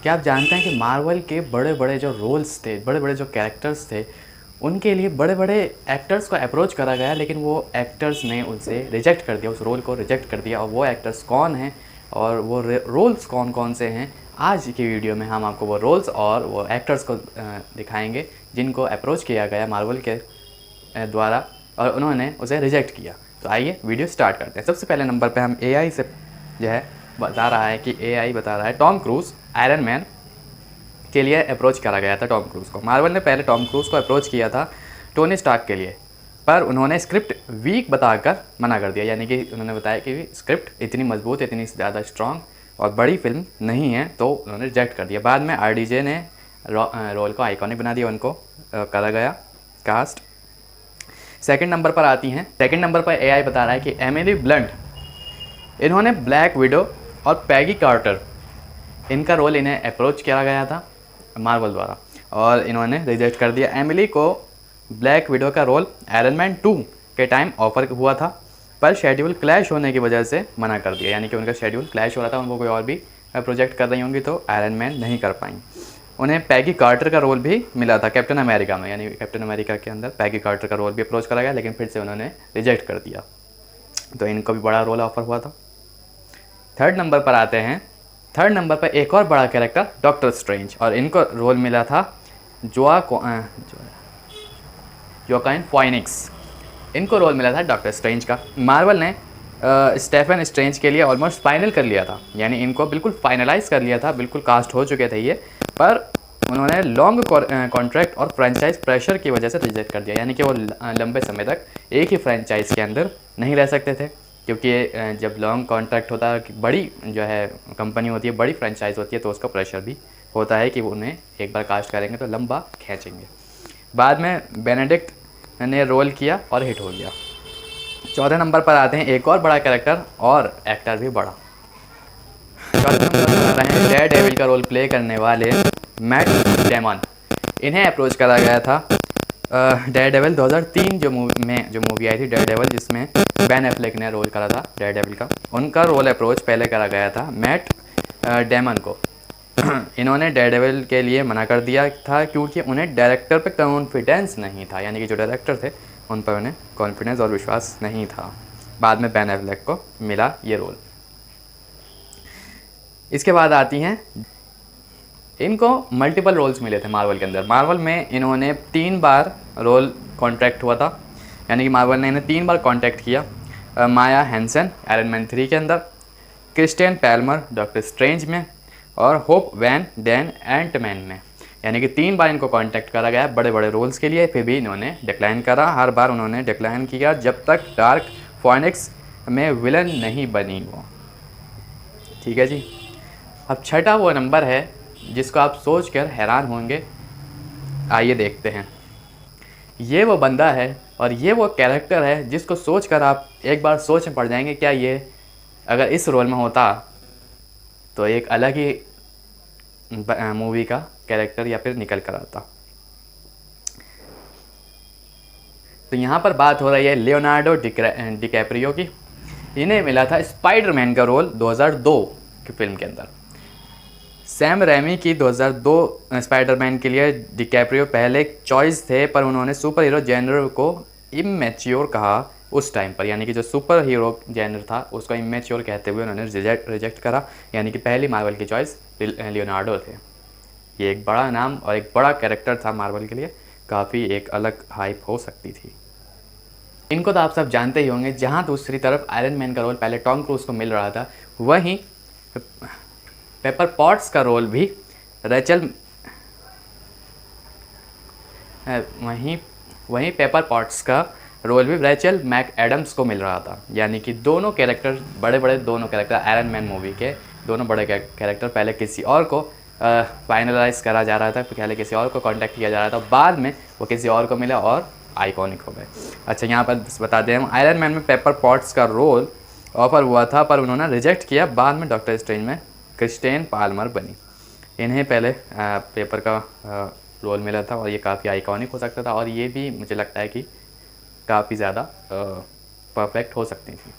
क्या आप जानते हैं कि मार्वल के बड़े बड़े जो रोल्स थे, बड़े बड़े जो कैरेक्टर्स थे, उनके लिए बड़े बड़े एक्टर्स को अप्रोच करा गया, लेकिन वो एक्टर्स ने उनसे रिजेक्ट कर दिया, उस रोल को रिजेक्ट कर दिया। और वो एक्टर्स कौन हैं और वो रोल्स कौन कौन से हैं, आज की वीडियो में हम आपको वो रोल्स और वो एक्टर्स को दिखाएंगे जिनको अप्रोच किया गया मार्वल के द्वारा और उन्होंने उसे रिजेक्ट किया। तो आइए वीडियो स्टार्ट करते हैं। सबसे पहले नंबर पे हम एआई से जो है बता रहा है कि एआई बता रहा है टॉम क्रूज़ आयरन मैन के लिए अप्रोच करा गया था टॉम क्रूज़ को। मार्वल ने पहले टॉम क्रूज़ को अप्रोच किया था टोनी स्टार्क के लिए, पर उन्होंने स्क्रिप्ट वीक बताकर मना कर दिया। यानी कि उन्होंने बताया कि स्क्रिप्ट इतनी मजबूत, इतनी ज़्यादा स्ट्रॉन्ग और बड़ी फिल्म नहीं है, तो उन्होंने रिजेक्ट कर दिया। बाद में आरडीजे ने रोल को आइकॉनिक बना दिया, उनको करा गया कास्ट। सेकंड नंबर पर आती हैं, सेकंड नंबर पर एआई बता रहा है कि एमिली ब्लंट, इन्होंने ब्लैक विडो और पैगी कार्टर, इनका रोल इन्हें अप्रोच किया गया था मार्वल द्वारा और इन्होंने रिजेक्ट कर दिया। एमिली को ब्लैक विडो का रोल आयरन मैन 2 के टाइम ऑफर हुआ था, पर शेड्यूल क्लैश होने की वजह से मना कर दिया। यानी कि उनका शेड्यूल क्लैश हो रहा था, उनको कोई और भी प्रोजेक्ट कर रही होंगी तो आयरन मैन नहीं कर पाई। उन्हें पैगी कार्टर का रोल भी मिला था कैप्टन अमेरिका में, यानी कैप्टन अमेरिका के अंदर पैगी कार्टर का रोल भी अप्रोच करा गया, लेकिन फिर से उन्होंने रिजेक्ट कर दिया। तो इनको भी बड़ा रोल ऑफर हुआ था। थर्ड नंबर पर आते हैं, थर्ड नंबर पर एक और बड़ा कैरेक्टर डॉक्टर स्ट्रेंज, और इनको रोल मिला था जोकाइन फोइनिक्स, इनको रोल मिला था डॉक्टर स्ट्रेंज का। मार्वल ने स्टेफन स्ट्रेंज के लिए ऑलमोस्ट फाइनल कर लिया था, यानी इनको बिल्कुल फाइनलाइज कर लिया था, बिल्कुल कास्ट हो चुके थे ये, पर उन्होंने लॉन्ग कॉन्ट्रैक्ट और फ्रेंचाइज प्रेशर की वजह से रिजेक्ट कर दिया। यानी कि वो लंबे समय तक एक ही फ्रेंचाइज के अंदर नहीं रह सकते थे, क्योंकि जब लॉन्ग कॉन्ट्रैक्ट होता है, बड़ी जो है कंपनी होती है, बड़ी फ्रेंचाइज होती है, तो उसका प्रेशर भी होता है कि वो उन्हें एक बार कास्ट करेंगे तो लंबा खींचेंगे। बाद में बेनेडिक्ट ने रोल किया और हिट हो गया। चौथे नंबर पर आते हैं एक और बड़ा कैरेक्टर और एक्टर भी बड़ा। चौथे नंबर पर आ रहे हैं डेयरडेविल का रोल प्ले करने वाले मैट डेमन, इन्हें अप्रोच करा गया था डेयरडेविल 2003 जो मूवी आई थी डेयरडेविल, जिसमें बेन एफ्लेक ने रोल करा था डेयरडेविल का। उनका रोल अप्रोच पहले करा गया था मैट डेमन को। इन्होंने डेयरडेविल के लिए मना कर दिया था क्योंकि उन्हें डायरेक्टर पे कॉन्फिडेंस नहीं था, यानी कि जो डायरेक्टर थे उन पर उन्हें कॉन्फिडेंस और विश्वास नहीं था। बाद में बेन एफ्लेक को मिला ये रोल। इसके बाद आती हैं, इनको मल्टीपल रोल्स मिले थे मार्वल के अंदर। मार्वल में इन्होंने 3 बार रोल कॉन्ट्रैक्ट हुआ था, यानी कि मार्वल ने इन्हें 3 बार कॉन्टैक्ट किया। माया हैंसन आयरन मैन 3 के अंदर, क्रिस्टियन पैल्मर डॉक्टर स्ट्रेंज में और होप वैन डेन एंटमैन में। यानी कि 3 बार इनको कॉन्टैक्ट करा गया बड़े बड़े रोल्स के लिए, फिर भी इन्होंने डिक्लाइन करा। हर बार उन्होंने डिक्लाइन किया जब तक डार्क फोनिक्स में विलन नहीं बनी वो। ठीक है जी। अब छठा वो नंबर है जिसको आप सोचकर हैरान होंगे, आइए देखते हैं। ये वो बंदा है और ये वो कैरेक्टर है जिसको सोचकर आप एक बार सोच में पड़ जाएंगे, क्या ये अगर इस रोल में होता तो एक अलग ही मूवी का कैरेक्टर या फिर निकल कर आता। तो यहाँ पर बात हो रही है लियोनार्डो डिकैप्रियो की। इन्हें मिला था स्पाइडरमैन का रोल 2002 की फिल्म के अंदर। सैम रैमी की 2002 स्पाइडरमैन के लिए डिकैप्रियो पहले चॉइस थे, पर उन्होंने सुपर हीरो जेनर को इमेच्योर कहा उस टाइम पर, यानी कि जो सुपर हीरो जेनर था उसको इमेच्योर कहते हुए उन्होंने रिजेक्ट करा। यानी कि पहली मार्वल की चॉइस लियोनार्डो थे। ये एक बड़ा नाम और एक बड़ा कैरेक्टर था मार्वल के लिए, काफ़ी एक अलग हाइप हो सकती थी। इनको तो आप सब जानते ही होंगे। जहाँ दूसरी तरफ आयरन मैन का रोल पहले टॉम क्रूज को मिल रहा था, वहीं पेपर पॉट्स का रोल भी वहीं पेपर पॉट्स का रोल भी रैचल मैक एडम्स को मिल रहा था। यानी कि दोनों कैरेक्टर दोनों कैरेक्टर आयरन मैन मूवी के दोनों बड़े कैरेक्टर पहले किसी और को फाइनलाइज करा जा रहा था, पहले किसी और को कांटेक्ट किया जा रहा था, बाद में वो किसी और को मिला और आइकॉनिक हो गए। अच्छा, यहाँ पर बता दें हम, आयरन मैन में पेपर पॉट्स का रोल ऑफर हुआ था पर उन्होंने रिजेक्ट किया। बाद में डॉक्टर स्ट्रेंज में क्रिस्टियन पाल्मर बनी। इन्हें पहले पेपर का रोल मिला था और ये काफ़ी आइकॉनिक हो सकता था, और ये भी मुझे लगता है कि काफ़ी ज़्यादा परफेक्ट हो सकती थी।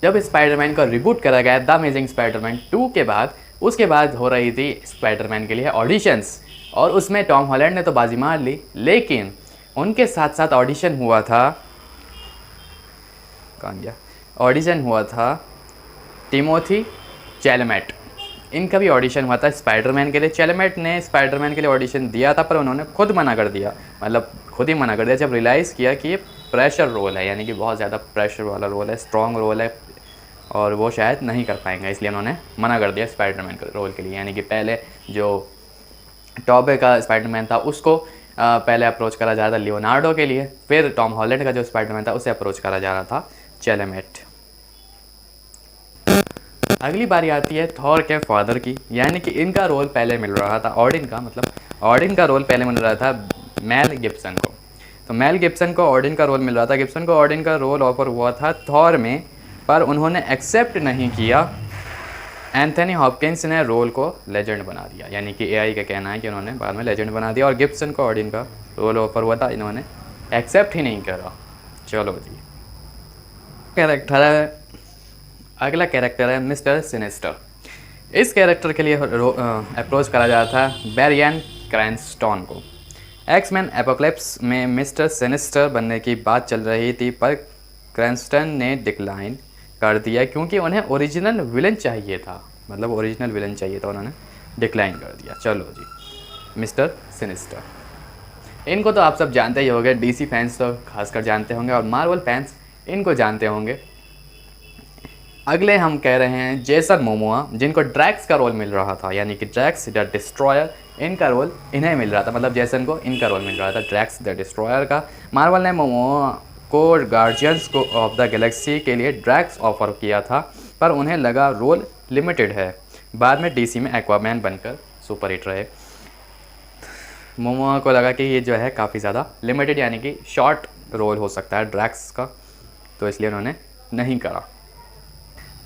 जब स्पाइडरमैन का रिबूट करा गया द अमेजिंग स्पाइडरमैन 2 के बाद, उसके बाद हो रही थी स्पाइडरमैन के लिए ऑडिशंस, और उसमें टॉम हॉलैंड ने तो बाजी मार ली, लेकिन उनके साथ साथ ऑडिशन हुआ था, कौन गया, ऑडिशन हुआ था टिमोथी चैलमेट। इनका भी ऑडिशन हुआ था स्पाइडरमैन के लिए। चैलमेट ने स्पाइडरमैन के लिए ऑडिशन दिया था, पर उन्होंने खुद मना कर दिया, मतलब खुद ही मना कर दिया जब रियलाइज़ किया कि ये प्रेशर रोल है, यानी कि बहुत ज़्यादा प्रेशर वाला रोल है, स्ट्रॉन्ग रोल है, और वो शायद नहीं कर पाएंगे, इसलिए उन्होंने मना कर दिया स्पाइडरमैन के रोल के लिए। यानी कि पहले जो टॉबे का स्पाइडरमैन था उसको पहले अप्रोच करा जा रहा था लियोनार्डो के लिए, फिर टॉम हॉलैंड का जो स्पाइडरमैन था उसे अप्रोच करा जा रहा था चैलमेट। अगली बारी आती है थॉर के फादर की, यानी कि इनका रोल पहले मिल रहा था ऑडिन का, मतलब ऑडिन का रोल पहले मिल रहा था मेल गिब्सन को। तो मेल गिब्सन को ऑडिन का रोल मिल रहा था, गिब्सन को ऑडिन का रोल ऑफर हुआ था थॉर में, पर उन्होंने एक्सेप्ट नहीं किया। एंथनी हॉपकिंस ने रोल को लेजेंड बना दिया, यानी कि एआई का कहना है कि उन्होंने बाद में लेजेंड बना दिया, और गिब्सन को ऑडिन का रोल ऑफर हुआ था, इन्होंने एक्सेप्ट ही नहीं करा। चलो जी, कैरेक्टर है, अगला कैरेक्टर है मिस्टर सिनिस्टर। इस कैरेक्टर के लिए अप्रोच करा जा रहा था ब्रायन क्रैनस्टन को। एक्समैन एपोकलिप्स में मिस्टर सिनिस्टर बनने की बात चल रही थी, पर क्रैनस्टन ने डिक्लाइन कर दिया क्योंकि उन्हें ओरिजिनल विलन चाहिए था, मतलब ओरिजिनल विलन चाहिए था, उन्होंने डिक्लाइन कर दिया। चलो जी, मिस्टर सिनिस्टर, इनको तो आप सब जानते ही होंगे, डीसी फैंस तो खासकर जानते होंगे, और मार्वल फैंस इनको जानते होंगे। अगले हम कह रहे हैं जेसन मोमोआ, जिनको ड्रैक्स का रोल मिल रहा था, यानी कि ड्रैक्स द डिस्ट्रॉयर, इनका रोल इन्हें मिल रहा था, मतलब जेसन को इनका रोल मिल रहा था ड्रैक्स द डिस्ट्रॉयर का। मार्वल ने मोमोआ को गार्जियंस को ऑफ द गैलेक्सी के लिए ड्रैक्स ऑफर किया था, पर उन्हें लगा रोल लिमिटेड है। बाद में डीसी में एक्वामैन बनकर सुपर हिट रहे। मोमोआ को लगा कि ये जो है काफ़ी ज़्यादा लिमिटेड, यानी कि शॉर्ट रोल हो सकता है ड्रैक्स का, तो इसलिए उन्होंने नहीं करा।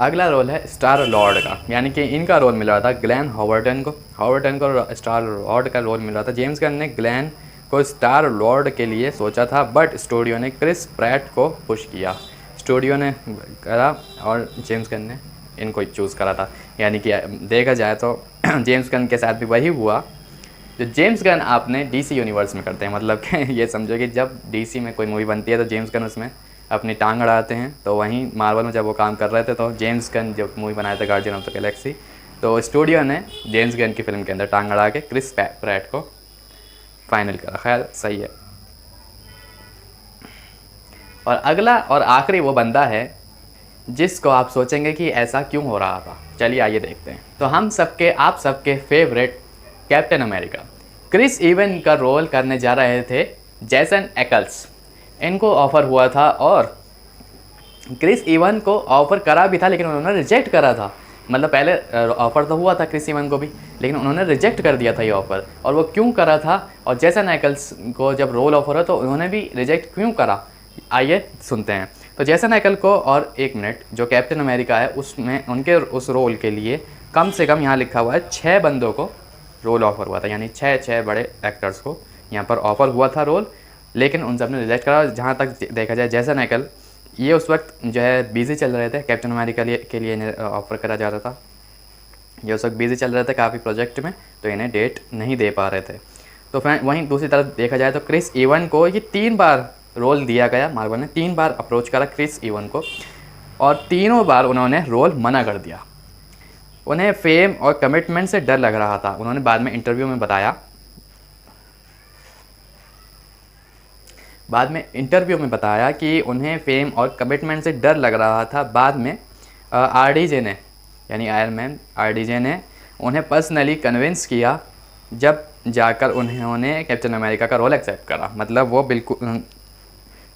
अगला रोल है स्टार लॉर्ड का, यानी कि इनका रोल मिल रहा था ग्लेन हॉवर्टन को। हॉवर्टन को स्टार लॉर्ड का रोल मिल रहा था। जेम्स गन ने ग्लेन को स्टार लॉर्ड के लिए सोचा था, बट स्टूडियो ने क्रिस प्रैट को पुश किया। स्टूडियो ने करा और जेम्स गन ने इनको चूज़ करा था। यानी कि देखा जाए तो जेम्स गन के साथ भी वही हुआ जो जेम्स गन आपने डीसी यूनिवर्स में करते हैं, मतलब कि ये समझो कि जब डीसी में कोई मूवी बनती है तो जेम्स गन उसमें अपनी टांग अड़ाते हैं, तो वहीं मार्वल में जब वो काम कर रहे थे तो जेम्स गन जब मूवी बनाया था गार्डियन ऑफ द गैलेक्सी, तो स्टूडियो ने जेम्स गन की फिल्म के अंदर टांग अड़ा के क्रिस प्रैट को फाइनल करा। खैर सही है। और अगला और आखिरी वो बंदा है जिसको आप सोचेंगे कि ऐसा क्यों हो रहा था। चलिए आइए देखते हैं। तो हम सबके आप सबके favourite Captain America Chris Evans का रोल करने जा रहे थे जेसन एक्ल्स। इनको ऑफ़र हुआ था और क्रिस इवन को ऑफ़र करा भी था, लेकिन उन्होंने रिजेक्ट करा था। मतलब पहले ऑफ़र तो हुआ था क्रिस इवन को भी, लेकिन उन्होंने रिजेक्ट कर दिया था ये ऑफ़र। और वो क्यों करा था, और जेसन एक्ल्स को जब रोल ऑफ़र हो तो उन्होंने भी रिजेक्ट क्यों करा, आइए सुनते हैं। तो जेसन एक्ल को और एक मिनट जो कैप्टन अमेरिका है उसमें उनके उस रोल के लिए कम से कम यहाँ लिखा हुआ है 6 बंदों को रोल ऑफ़र हुआ था, यानी 6 बड़े एक्टर्स को यहाँ पर ऑफ़र हुआ था रोल, लेकिन उन सब ने रिजेक्ट करा। जहाँ तक देखा जाए जेसन एक्ल ये उस वक्त जो है बिज़ी चल रहे थे, कैप्टन अमेरिका के लिए इन्हें ऑफ़र करा जा रहा था। ये उस वक्त बिज़ी चल रहे थे काफ़ी प्रोजेक्ट में, तो इन्हें डेट नहीं दे पा रहे थे। तो फिर वहीं दूसरी तरफ देखा जाए तो क्रिस इवन को ये 3 बार रोल दिया गया। मार्वल ने 3 बार अप्रोच करा क्रिस इवन को, और तीनों बार उन्होंने रोल मना कर दिया। उन्हें फेम और कमिटमेंट से डर लग रहा था। उन्होंने बाद में इंटरव्यू में बताया कि उन्हें फेम और कमिटमेंट से डर लग रहा था। बाद में आरडीजे ने, यानी आयरन मैन आरडीजे ने उन्हें पर्सनली कन्विंस किया, जब जाकर उन्होंने कैप्टन अमेरिका का रोल एक्सेप्ट करा। मतलब वो बिल्कुल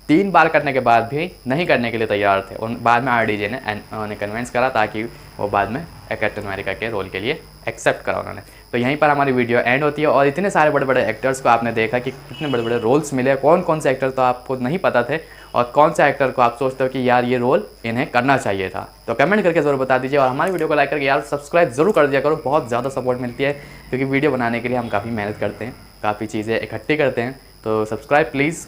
3 बार करने के बाद भी नहीं करने के लिए तैयार थे। उन बाद में आरडीजे ने उन्हें कन्विंस करा ताकि वो बाद में कैप्टन अमेरिका के रोल के लिए एक्सेप्ट करा उन्होंने। तो यहीं पर हमारी वीडियो एंड होती है। और इतने सारे बड़े बड़े एक्टर्स को आपने देखा कि कितने बड़े बड़े रोल्स मिले, कौन कौन से एक्टर तो आपको नहीं पता थे, और कौन से एक्टर को आप सोचते हो कि यार ये रोल इन्हें करना चाहिए था। तो कमेंट करके ज़रूर बता दीजिए, और हमारी वीडियो को लाइक करके यार सब्सक्राइब ज़रूर कर दिया करो। बहुत ज़्यादा सपोर्ट मिलती है, क्योंकि वीडियो बनाने के लिए हम काफ़ी मेहनत करते हैं, काफ़ी चीज़ें इकट्ठी करते हैं। तो सब्सक्राइब प्लीज़।